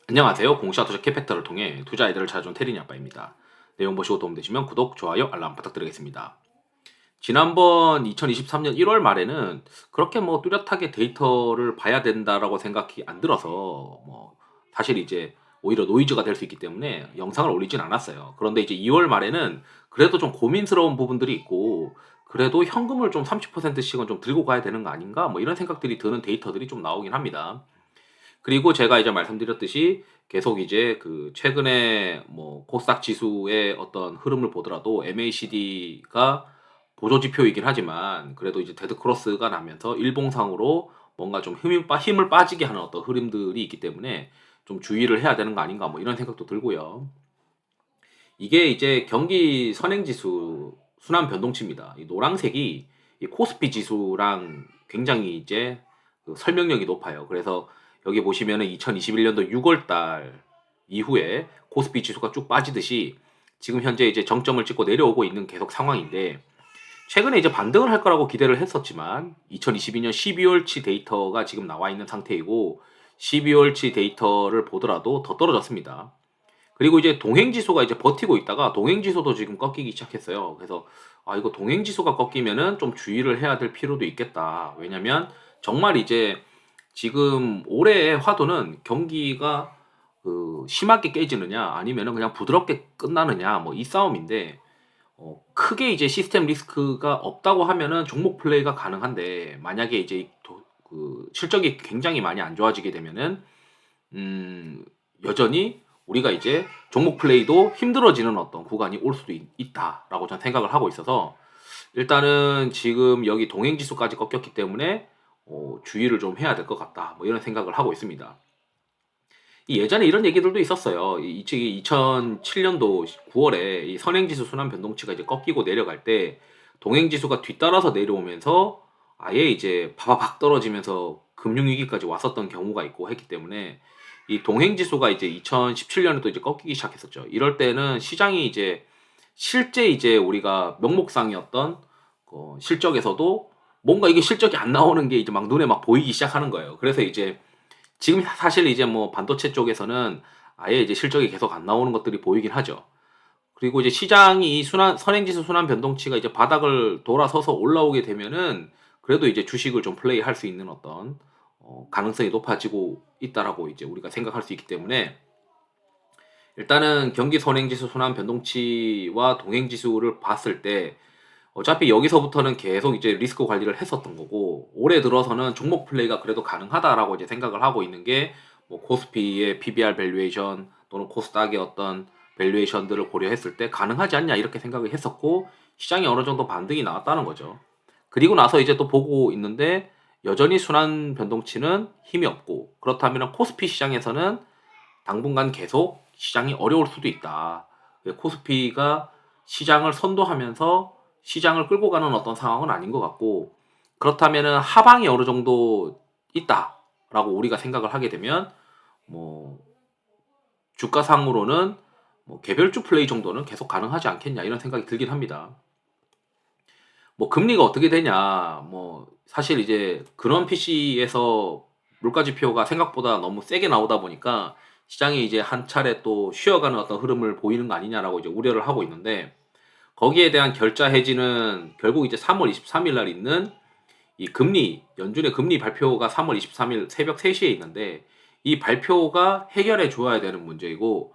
안녕하세요. 공시와 투자 캐피탈을 통해 투자 아이디어를 찾아준 테린이 아빠입니다. 내용 보시고 도움되시면 구독, 좋아요, 알람 부탁드리겠습니다. 지난번 2023년 1월 말에는 그렇게 뭐 뚜렷하게 데이터를 봐야 된다라고 생각이 안 들어서 사실 이제 오히려 노이즈가 될 수 있기 때문에 영상을 올리진 않았어요. 그런데 이제 2월 말에는 그래도 좀 고민스러운 부분들이 있고 그래도 현금을 좀 30%씩은 좀 들고 가야 되는 거 아닌가? 뭐 이런 생각들이 드는 데이터들이 좀 나오긴 합니다. 그리고 제가 이제 말씀드렸듯이 계속 이제 그 최근에 뭐 코스닥 지수의 어떤 흐름을 보더라도 MACD가 보조 지표이긴 하지만 그래도 이제 데드 크로스가 나면서 일봉상으로 뭔가 좀 힘을 빠지게 하는 어떤 흐름들이 있기 때문에 좀 주의를 해야 되는 거 아닌가 뭐 이런 생각도 들고요. 이게 이제 경기 선행지수 순환 변동치입니다. 이 노란색이 이 코스피 지수랑 굉장히 이제 그 설명력이 높아요. 그래서 여기 보시면은 2021년도 6월 달 이후에 코스피 지수가 쭉 빠지듯이 지금 현재 이제 정점을 찍고 내려오고 있는 계속 상황인데 최근에 이제 반등을 할 거라고 기대를 했었지만 2022년 12월치 데이터가 지금 나와 있는 상태이고 12월치 데이터를 보더라도 더 떨어졌습니다. 그리고 이제 동행지수가 이제 버티고 있다가 동행지수도 지금 꺾이기 시작했어요. 그래서 이거 동행지수가 꺾이면은 좀 주의를 해야 될 필요도 있겠다. 왜냐면 정말 이제 지금 올해의 화두는 경기가 그 심하게 깨지느냐 아니면은 그냥 부드럽게 끝나느냐 뭐 이 싸움인데 크게 이제 시스템 리스크가 없다고 하면은 종목 플레이가 가능한데 만약에 이제 그 실적이 굉장히 많이 안 좋아지게 되면은 음, 여전히 우리가 이제 종목 플레이도 힘들어지는 어떤 구간이 올 수도 있다라고 저는 생각을 하고 있어서 일단은 지금 여기 동행지수까지 꺾였기 때문에 주의를 좀 해야 될 것 같다. 뭐 이런 생각을 하고 있습니다. 예전에 이런 얘기들도 있었어요. 이 2007년도 9월에 이 선행지수 순환 변동치가 이제 꺾이고 내려갈 때 동행지수가 뒤따라서 내려오면서 아예 이제 바바박 떨어지면서 금융위기까지 왔었던 경우가 있고 했기 때문에 이 동행지수가 이제 2017년에 또 이제 꺾이기 시작했었죠. 이럴 때는 시장이 이제 실제 이제 우리가 명목상이었던 실적에서도 뭔가 이게 실적이 안 나오는 게 이제 막 눈에 막 보이기 시작하는 거예요. 그래서 이제 지금 사실 이제 뭐 반도체 쪽에서는 아예 이제 실적이 계속 안 나오는 것들이 보이긴 하죠. 그리고 이제 시장이 이 선행지수 순환 변동치가 이제 바닥을 돌아서서 올라오게 되면은 그래도 이제 주식을 좀 플레이할 수 있는 어떤 가능성이 높아지고 있다라고 이제 우리가 생각할 수 있기 때문에 일단은 경기 선행지수 순환 변동치와 동행지수를 봤을 때 어차피 여기서부터는 계속 이제 리스크 관리를 했었던 거고 올해 들어서는 종목 플레이가 그래도 가능하다라고 이제 생각을 하고 있는 게 뭐 코스피의 PBR 밸류에이션 또는 코스닥의 어떤 밸류에이션들을 고려했을 때 가능하지 않냐 이렇게 생각을 했었고 시장이 어느 정도 반등이 나왔다는 거죠. 그리고 나서 이제 또 보고 있는데 여전히 순환 변동치는 힘이 없고 그렇다면 코스피 시장에서는 당분간 계속 시장이 어려울 수도 있다. 코스피가 시장을 선도하면서 시장을 끌고 가는 어떤 상황은 아닌 것 같고 그렇다면은 하방이 어느 정도 있다라고 우리가 생각을 하게 되면 뭐 주가상으로는 뭐 개별주 플레이 정도는 계속 가능하지 않겠냐 이런 생각이 들긴 합니다. 뭐 금리가 어떻게 되냐 뭐 사실 이제 그런 PC에서 물가지표가 생각보다 너무 세게 나오다 보니까 시장이 이제 한 차례 또 쉬어가는 어떤 흐름을 보이는 거 아니냐라고 이제 우려를 하고 있는데 거기에 대한 결자 해지는 결국 이제 3월 23일 날 있는 이 금리 연준의 금리 발표가 3월 23일 새벽 3시에 있는데 이 발표가 해결해 줘야 되는 문제이고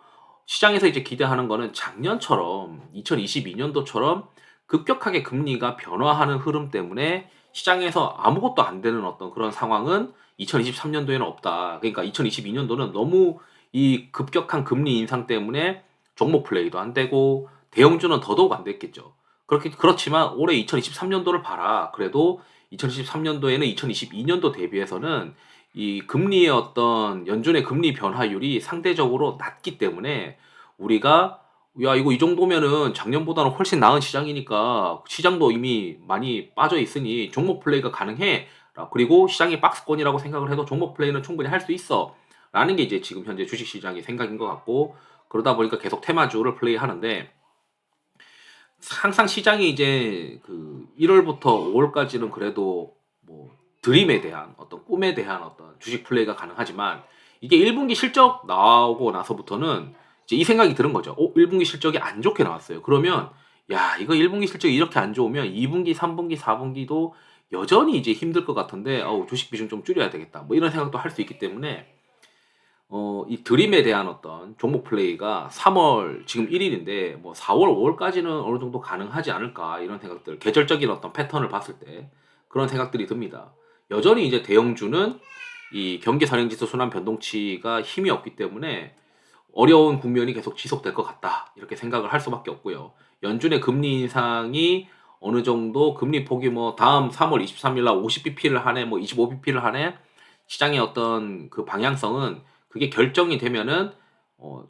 시장에서 이제 기대하는 거는 작년처럼 2022년도처럼 급격하게 금리가 변화하는 흐름 때문에 시장에서 아무것도 안 되는 어떤 그런 상황은 2023년도에는 없다. 그러니까 2022년도는 너무 이 급격한 금리 인상 때문에 종목 플레이도 안 되고 대형주는 더더욱 안 됐겠죠. 그렇지만 올해 2023년도를 봐라. 그래도 2023년도에는 2022년도 대비해서는 이 금리의 어떤 연준의 금리 변화율이 상대적으로 낮기 때문에 우리가 야 이거 이 정도면은 작년보다는 훨씬 나은 시장이니까 시장도 이미 많이 빠져 있으니 종목 플레이가 가능해. 그리고 시장이 박스권이라고 생각을 해도 종목 플레이는 충분히 할 수 있어. 라는 게 이제 지금 현재 주식 시장의 생각인 것 같고 그러다 보니까 계속 테마주를 플레이하는데 항상 시장이 이제 그 1월부터 5월까지는 그래도 뭐 드림에 대한 어떤 꿈에 대한 어떤 주식 플레이가 가능하지만 이게 1분기 실적 나오고 나서부터는 이제 이 생각이 드는 거죠. 1분기 실적이 안 좋게 나왔어요. 그러면 야, 이거 1분기 실적이 이렇게 안 좋으면 2분기, 3분기, 4분기도 여전히 이제 힘들 것 같은데 주식 비중 좀 줄여야 되겠다. 뭐 이런 생각도 할 수 있기 때문에 이 드림에 대한 어떤 종목 플레이가 3월 지금 1일인데 뭐 4월, 5월까지는 어느 정도 가능하지 않을까 이런 생각들, 계절적인 어떤 패턴을 봤을 때 그런 생각들이 듭니다. 여전히 이제 대형주는 이 경기 선행지수 순환 변동치가 힘이 없기 때문에 어려운 국면이 계속 지속될 것 같다 이렇게 생각을 할 수밖에 없고요. 연준의 금리 인상이 어느 정도 금리 폭이 뭐 다음 3월 23일 날 50bp를 하네, 뭐 25bp를 하네, 시장의 어떤 그 방향성은 그게 결정이 되면은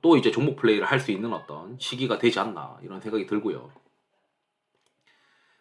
또 이제 종목 플레이를 할 수 있는 어떤 시기가 되지 않나 이런 생각이 들고요.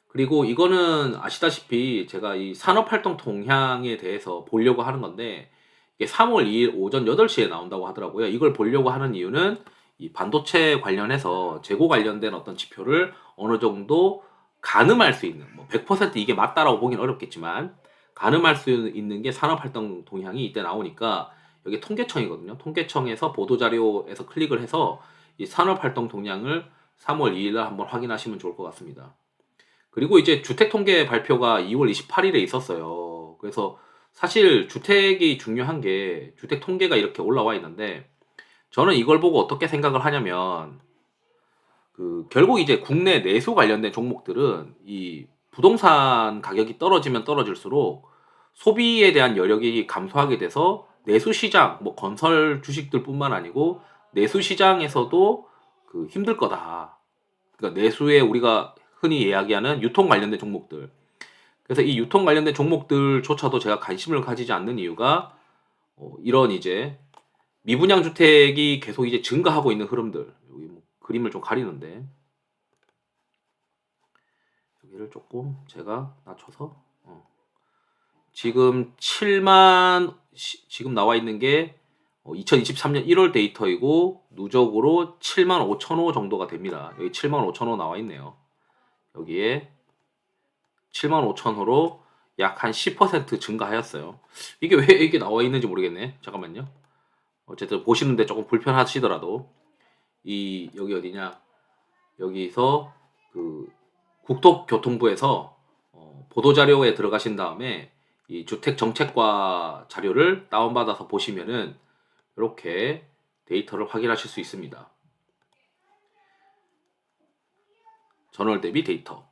그리고 이거는 아시다시피 제가 이 산업활동 동향에 대해서 보려고 하는 건데 이게 3월 2일 오전 8시에 나온다고 하더라고요. 이걸 보려고 하는 이유는 이 반도체 관련해서 재고 관련된 어떤 지표를 어느 정도 가늠할 수 있는, 뭐 100% 이게 맞다라고 보긴 어렵겠지만 가늠할 수 있는 게 산업활동 동향이 이때 나오니까, 여기 통계청이거든요. 통계청에서 보도자료에서 클릭을 해서 이 산업활동 동향을 3월 2일 날 한번 확인하시면 좋을 것 같습니다. 그리고 이제 주택 통계 발표가 2월 28일에 있었어요. 그래서 사실 주택이 중요한 게 주택 통계가 이렇게 올라와 있는데, 저는 이걸 보고 어떻게 생각을 하냐면 결국 이제 국내 내수 관련된 종목들은 이 부동산 가격이 떨어지면 떨어질수록 소비에 대한 여력이 감소하게 돼서 내수 시장, 뭐 건설 주식들뿐만 아니고 내수 시장에서도 힘들 거다. 그러니까 내수에 우리가 흔히 이야기하는 유통 관련된 종목들. 그래서 이 유통 관련된 종목들조차도 제가 관심을 가지지 않는 이유가 이런 이제 미분양 주택이 계속 이제 증가하고 있는 흐름들. 여기 뭐 그림을 좀 가리는데 여기를 조금 제가 낮춰서 지금 7만 지금 나와 있는 게 2023년 1월 데이터이고 누적으로 7만 5천 호 정도가 됩니다. 여기 7만 5천 호 나와 있네요. 여기에 7만 5천 호로 약 한 10% 증가하였어요. 이게 왜 이게 나와 있는지 모르겠네. 잠깐만요. 어쨌든 보시는데 조금 불편하시더라도 여기 어디냐? 여기서 국토교통부에서 보도자료에 들어가신 다음에 이 주택정책과 자료를 다운받아서 보시면은 이렇게 데이터를 확인하실 수 있습니다. 전월 대비 데이터.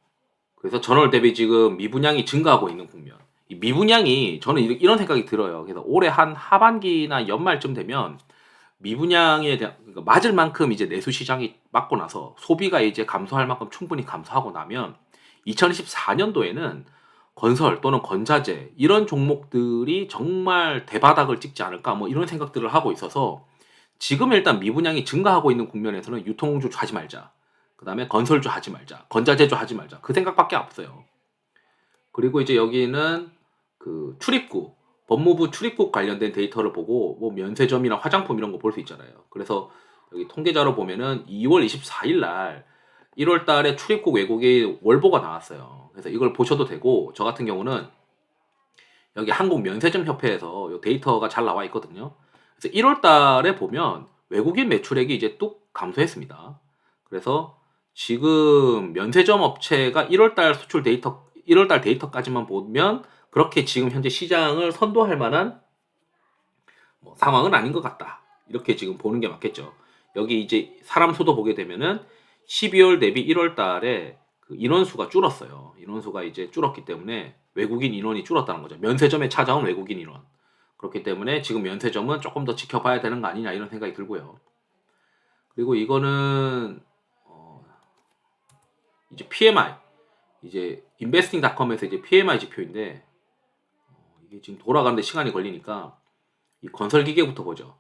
그래서 전월 대비 지금 미분양이 증가하고 있는 국면. 이 미분양이 저는 이런 생각이 들어요. 그래서 올해 한 하반기나 연말쯤 되면 미분양에 대한, 그러니까 맞을 만큼 이제 내수 시장이 맞고 나서 소비가 이제 감소할 만큼 충분히 감소하고 나면 2024년도에는 건설 또는 건자재 이런 종목들이 정말 대바닥을 찍지 않을까, 뭐 이런 생각들을 하고 있어서 지금 일단 미분양이 증가하고 있는 국면에서는 유통주 하지 말자. 그 다음에 건설주 하지 말자. 건자재주 하지 말자. 그 생각밖에 없어요. 그리고 이제 여기는 출입국, 법무부 출입국 관련된 데이터를 보고 뭐 면세점이나 화장품 이런 거 볼 수 있잖아요. 그래서 여기 통계자로 보면은 2월 24일 날 1월 달에 출입국 외국의 월보가 나왔어요. 그래서 이걸 보셔도 되고, 저 같은 경우는 여기 한국 면세점 협회에서 이 데이터가 잘 나와 있거든요. 그래서 1월 달에 보면 외국인 매출액이 이제 뚝 감소했습니다. 그래서 지금 면세점 업체가 1월 달 수출 데이터, 1월 달 데이터까지만 보면 그렇게 지금 현재 시장을 선도할 만한 뭐 상황은 아닌 것 같다. 이렇게 지금 보는 게 맞겠죠. 여기 이제 사람 수도 보게 되면은 12월 대비 1월 달에 인원수가 줄었어요. 인원수가 이제 줄었기 때문에 외국인 인원이 줄었다는 거죠. 면세점에 찾아온 외국인 인원. 그렇기 때문에 지금 면세점은 조금 더 지켜봐야 되는 거 아니냐 이런 생각이 들고요. 그리고 이거는 이제 PMI, 이제 investing.com에서 이제 PMI 지표인데 이게 지금 돌아가는데 시간이 걸리니까 이 건설 기계부터 보죠.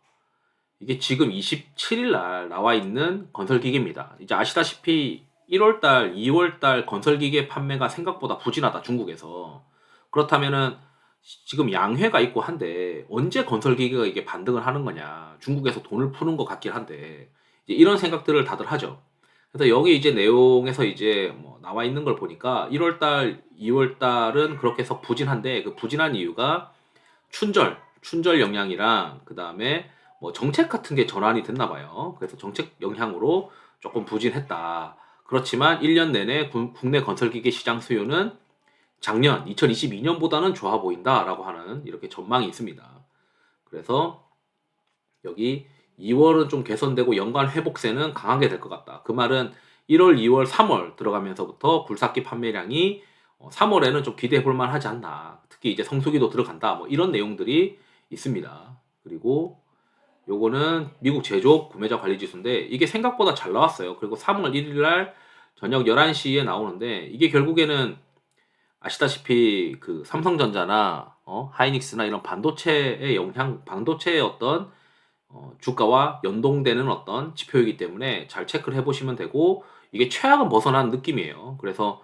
이게 지금 27일 날 나와 있는 건설 기계입니다. 이제 아시다시피 1월 달, 2월 달 건설 기계 판매가 생각보다 부진하다, 중국에서. 그렇다면은 지금 양회가 있고 한데 언제 건설 기계가 이게 반등을 하는 거냐? 중국에서 돈을 푸는 것 같긴 한데 이제 이런 생각들을 다들 하죠. 그래서 여기 이제 내용에서 이제 뭐 나와 있는 걸 보니까 1월 달, 2월 달은 그렇게 해서 부진한데 그 부진한 이유가 춘절, 춘절 영향이랑 그다음에 뭐 정책 같은 게 전환이 됐나 봐요. 그래서 정책 영향으로 조금 부진했다. 그렇지만 1년 내내 국내 건설기계 시장 수요는 작년 2022년보다는 좋아 보인다라고 하는 이렇게 전망이 있습니다. 그래서 여기 2월은 좀 개선되고 연간 회복세는 강하게 될 것 같다. 그 말은 1월, 2월, 3월 들어가면서부터 굴삭기 판매량이 3월에는 좀 기대해 볼 만하지 않나. 특히 이제 성수기도 들어간다. 뭐 이런 내용들이 있습니다. 그리고 요거는 미국 제조업 구매자 관리 지수인데 이게 생각보다 잘 나왔어요. 그리고 3월 1일 날 저녁 11시에 나오는데 이게 결국에는 아시다시피 그 삼성전자나 하이닉스나 이런 반도체의 영향, 반도체의 어떤 주가와 연동되는 어떤 지표이기 때문에 잘 체크를 해보시면 되고 이게 최악은 벗어난 느낌이에요. 그래서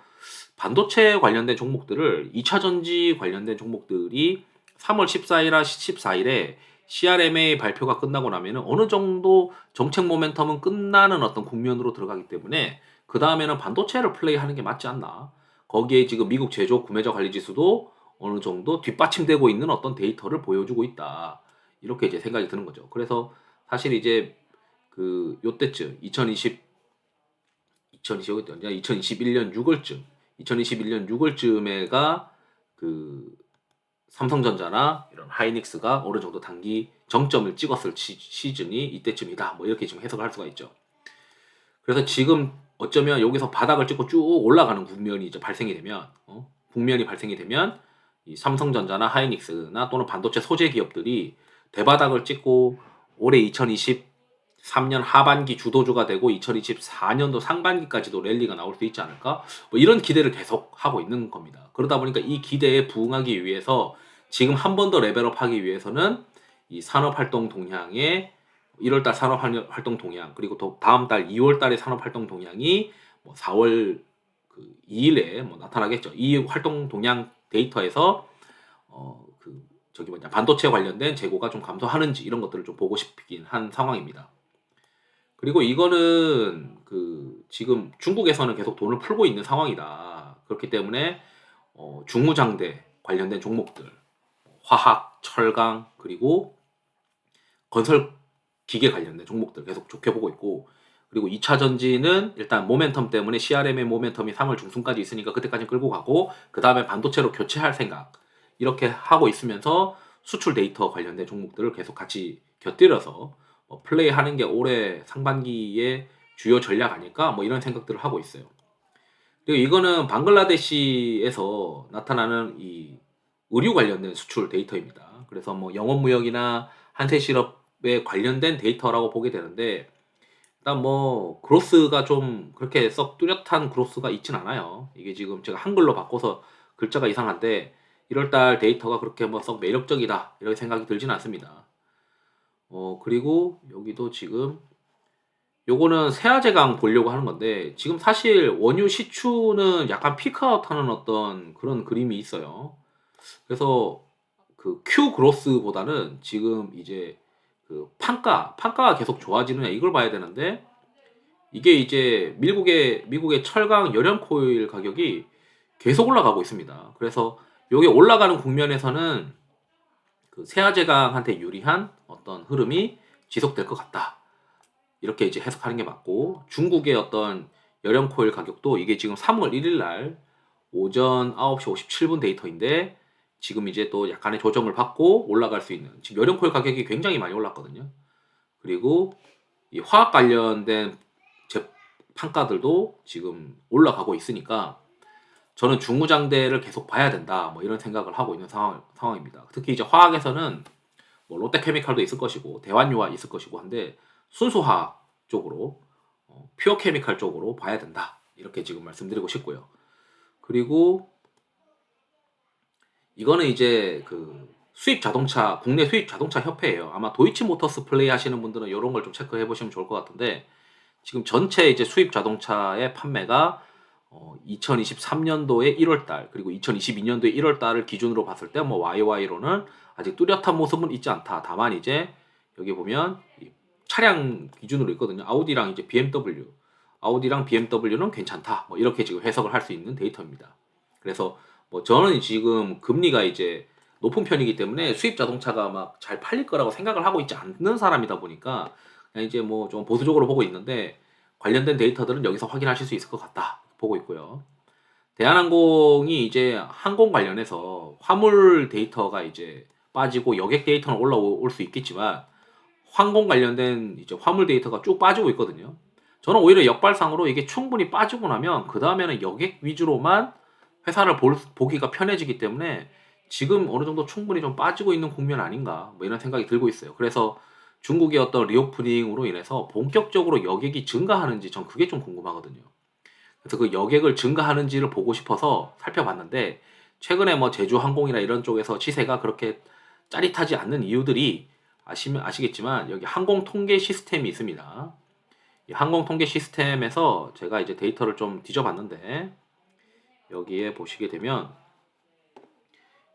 반도체 관련된 종목들을 2차 전지 관련된 종목들이 3월 14일이나 14일에 CRMA 발표가 끝나고 나면은 어느 정도 정책 모멘텀은 끝나는 어떤 국면으로 들어가기 때문에 그 다음에는 반도체를 플레이하는 게 맞지 않나. 거기에 지금 미국 제조 구매자 관리 지수도 어느 정도 뒷받침되고 있는 어떤 데이터를 보여주고 있다. 이렇게 이제 생각이 드는 거죠. 그래서 사실 이제 그 요때쯤 2021년 6월쯤 2021년 6월쯤에가 그 삼성전자나 이런 하이닉스가 어느 정도 단기 정점을 찍었을 시즌이 이때쯤이다. 뭐 이렇게 지금 해석을 할 수가 있죠. 그래서 지금 어쩌면 여기서 바닥을 찍고 쭉 올라가는 국면이 이제 발생이 되면 국면이 발생이 되면 이 삼성전자나 하이닉스나 또는 반도체 소재 기업들이 대바닥을 찍고 올해 2023년 하반기 주도주가 되고 2024년도 상반기까지도 랠리가 나올 수 있지 않을까? 뭐 이런 기대를 계속 하고 있는 겁니다. 그러다 보니까 이 기대에 부응하기 위해서 지금 한 번 더 레벨업하기 위해서는 이 산업활동 동향에 1월달 산업활동 동향 그리고 또 다음 달 2월달의 산업활동 동향이 뭐 4월 그 2일에 뭐 나타나겠죠. 이 활동 동향 데이터에서 그 저기 뭐냐 반도체 관련된 재고가 좀 감소하는지 이런 것들을 좀 보고 싶긴 한 상황입니다. 그리고 이거는 그 지금 중국에서는 계속 돈을 풀고 있는 상황이다. 그렇기 때문에 중무장대 관련된 종목들, 화학, 철강 그리고 건설 기계 관련된 종목들 계속 좋게 보고 있고 그리고 2차 전지는 일단 모멘텀 때문에 CRM의 모멘텀이 3월 중순까지 있으니까 그때까지 끌고 가고 그 다음에 반도체로 교체할 생각 이렇게 하고 있으면서 수출 데이터 관련된 종목들을 계속 같이 곁들여서 플레이하는 게 올해 상반기의 주요 전략 아닐까 뭐 이런 생각들을 하고 있어요. 그리고 이거는 방글라데시에서 나타나는 이 의류 관련된 수출 데이터입니다. 그래서 뭐 영업무역이나 한세실업에 관련된 데이터라고 보게 되는데 일단 뭐 그로스가 좀 그렇게 썩 뚜렷한 그로스가 있진 않아요. 이게 지금 제가 한글로 바꿔서 글자가 이상한데 1월달 데이터가 그렇게 뭐 썩 매력적이다 이렇게 생각이 들진 않습니다. 그리고 여기도 지금 요거는 세아제강 보려고 하는 건데 지금 사실 원유 시추는 약간 피크아웃하는 어떤 그런 그림이 있어요. 그래서 그 Q 그로스보다는 지금 이제 그 판가가 계속 좋아지느냐 이걸 봐야 되는데 이게 이제 미국의 철강 열연 코일 가격이 계속 올라가고 있습니다. 그래서 요게 올라가는 국면에서는 그 세아제강한테 유리한 어떤 흐름이 지속될 것 같다. 이렇게 이제 해석하는 게 맞고 중국의 어떤 열연 코일 가격도 이게 지금 3월 1일 날 오전 9시 57분 데이터인데 지금 이제 또 약간의 조정을 받고 올라갈 수 있는 지금 열연 코일 가격이 굉장히 많이 올랐거든요. 그리고 이 화학 관련된 판가들도 지금 올라가고 있으니까 저는 중무장대를 계속 봐야 된다. 뭐 이런 생각을 하고 있는 상황입니다. 특히 이제 화학에서는 뭐 롯데케미칼도 있을 것이고 대환유화 있을 것이고 한데 순수화학 쪽으로 퓨어 케미칼 쪽으로 봐야 된다. 이렇게 지금 말씀드리고 싶고요. 그리고 이거는 이제 그 수입 자동차 국내 수입 자동차 협회예요. 아마 도이치모터스 플레이 하시는 분들은 이런 걸 좀 체크해 보시면 좋을 것 같은데 지금 전체 이제 수입 자동차의 판매가 2023년도의 1월 달 그리고 2022년도의 1월 달을 기준으로 봤을 때 뭐 YY로는 아직 뚜렷한 모습은 있지 않다. 다만 이제 여기 보면 차량 기준으로 있거든요. 아우디랑 이제 BMW, 아우디랑 BMW는 괜찮다. 뭐 이렇게 지금 해석을 할 수 있는 데이터입니다. 그래서 뭐 저는 지금 금리가 이제 높은 편이기 때문에 수입 자동차가 막 잘 팔릴 거라고 생각을 하고 있지 않는 사람이다 보니까 그냥 이제 뭐 좀 보수적으로 보고 있는데, 관련된 데이터들은 여기서 확인하실 수 있을 것 같다 보고 있고요. 대한항공이 이제 항공 관련해서 화물 데이터가 이제 빠지고 여객 데이터는 올라올 수 있겠지만, 항공 관련된 이제 화물 데이터가 쭉 빠지고 있거든요. 저는 오히려 역발상으로 이게 충분히 빠지고 나면 그 다음에는 여객 위주로만 회사를 보기가 편해지기 때문에 지금 어느 정도 충분히 좀 빠지고 있는 국면 아닌가, 뭐 이런 생각이 들고 있어요. 그래서 중국의 어떤 리오프닝으로 인해서 본격적으로 여객이 증가하는지 전 그게 좀 궁금하거든요. 그래서 그 여객을 증가하는지를 보고 싶어서 살펴봤는데, 최근에 뭐 제주항공이나 이런 쪽에서 시세가 그렇게 짜릿하지 않는 이유들이 아시겠지만, 여기 항공 통계 시스템이 있습니다. 이 항공 통계 시스템에서 제가 이제 데이터를 좀 뒤져봤는데, 여기에 보시게 되면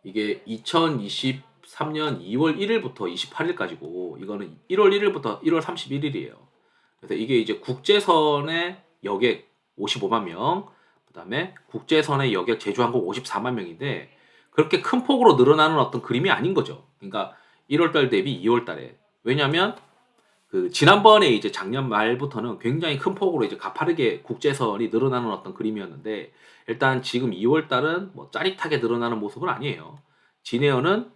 이게 2023년 2월 1일부터 28일까지고, 이거는 1월 1일부터 1월 31일이에요. 그래서 이게 이제 국제선의 여객 55만 명, 그다음에 국제선의 여객 제주항공 54만 명인데, 그렇게 큰 폭으로 늘어나는 어떤 그림이 아닌 거죠. 그러니까 1월 달 대비 2월 달에. 왜냐면 그 지난번에 이제 작년 말부터는 굉장히 큰 폭으로 이제 가파르게 국제선이 늘어나는 어떤 그림이었는데, 일단 지금 2월 달은 뭐 짜릿하게 늘어나는 모습은 아니에요. 진에어는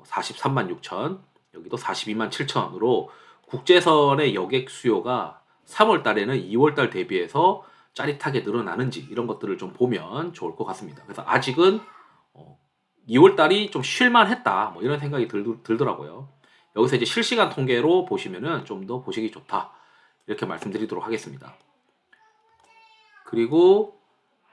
43만 6천, 여기도 42만 7천으로 국제선의 여객 수요가 3월 달에는 2월 달 대비해서 짜릿하게 늘어나는지 이런 것들을 좀 보면 좋을 것 같습니다. 그래서 아직은 2월 달이 좀 쉴만했다, 뭐 이런 생각이 들더라고요. 여기서 이제 실시간 통계로 보시면은 좀 더 보시기 좋다, 이렇게 말씀드리도록 하겠습니다. 그리고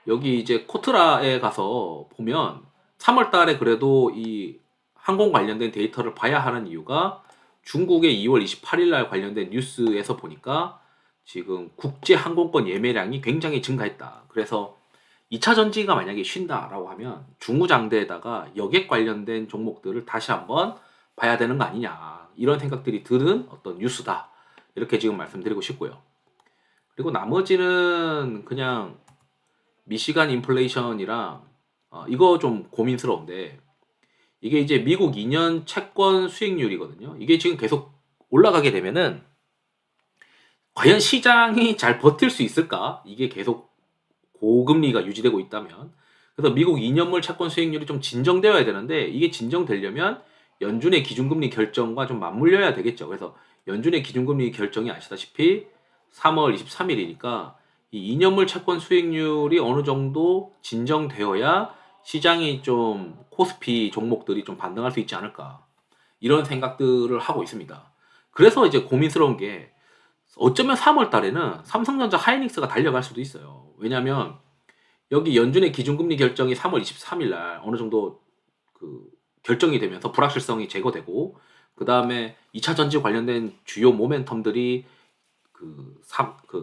여기 이제 코트라에 가서 보면 3월 달에 그래도 이 항공 관련된 데이터를 봐야 하는 이유가, 중국의 2월 28일 날 관련된 뉴스에서 보니까 지금 국제 항공권 예매량이 굉장히 증가했다. 그래서 2차 전지가 만약에 쉰다라고 하면 중무장대에다가 여객 관련된 종목들을 다시 한번 봐야 되는 거 아니냐, 이런 생각들이 드는 어떤 뉴스다, 이렇게 지금 말씀드리고 싶고요. 그리고 나머지는 그냥 미시간 인플레이션이랑 이거 좀 고민스러운데, 이게 이제 미국 2년 채권 수익률이거든요. 이게 지금 계속 올라가게 되면은 과연 시장이 잘 버틸 수 있을까? 이게 계속 고금리가 유지되고 있다면. 그래서 미국 2년물 채권 수익률이 좀 진정되어야 되는데, 이게 진정되려면 연준의 기준금리 결정과 좀 맞물려야 되겠죠. 그래서 연준의 기준금리 결정이 아시다시피 3월 23일이니까 이 2년물 채권 수익률이 어느 정도 진정되어야 시장이 좀 코스피 종목들이 좀 반등할 수 있지 않을까, 이런 생각들을 하고 있습니다. 그래서 이제 고민스러운 게, 어쩌면 3월 달에는 삼성전자 하이닉스가 달려갈 수도 있어요. 왜냐면 여기 연준의 기준금리 결정이 3월 23일 날 어느 정도 그 결정이 되면서 불확실성이 제거되고, 그 다음에 2차 전지 관련된 주요 모멘텀들이 그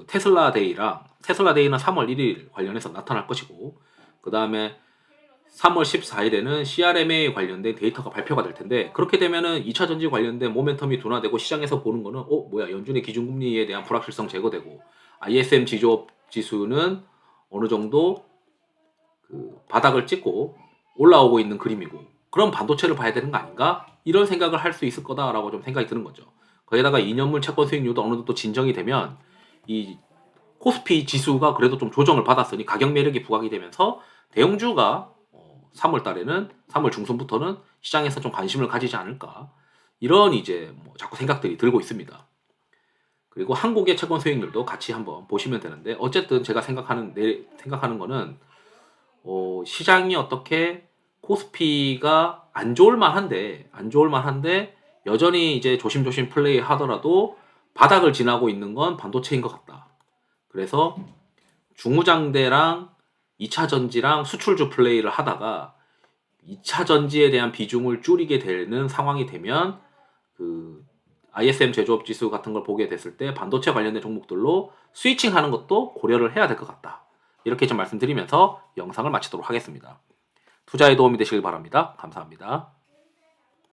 테슬라 데이는 3월 1일 관련해서 나타날 것이고, 그 다음에 3월 14일에는 CRMA 관련된 데이터가 발표가 될 텐데, 그렇게 되면은 2차 전지 관련된 모멘텀이 둔화되고 시장에서 보는 거는 뭐야, 연준의 기준금리에 대한 불확실성 제거되고 ISM 지조업 지수는 어느 정도 그 바닥을 찍고 올라오고 있는 그림이고, 그럼 반도체를 봐야 되는 거 아닌가? 이런 생각을 할 수 있을 거다라고 좀 생각이 드는 거죠. 거기다가 2년물 채권 수익률도 어느 정도 진정이 되면 이 코스피 지수가 그래도 좀 조정을 받았으니 가격 매력이 부각이 되면서 대형주가 3월 달에는, 3월 중순부터는 시장에서 좀 관심을 가지지 않을까, 이런 이제 뭐 자꾸 생각들이 들고 있습니다. 그리고 한국의 채권 수익률도 같이 한번 보시면 되는데, 어쨌든 제가 생각하는 거는 시장이 어떻게 코스피가 안 좋을 만한데 여전히 이제 조심조심 플레이 하더라도 바닥을 지나고 있는 건 반도체인 것 같다. 그래서 중무장대랑 2차 전지랑 수출주 플레이를 하다가 2차 전지에 대한 비중을 줄이게 되는 상황이 되면 그 ISM 제조업 지수 같은 걸 보게 됐을 때 반도체 관련된 종목들로 스위칭하는 것도 고려를 해야 될 것 같다. 이렇게 좀 말씀드리면서 영상을 마치도록 하겠습니다. 투자에 도움이 되시길 바랍니다. 감사합니다.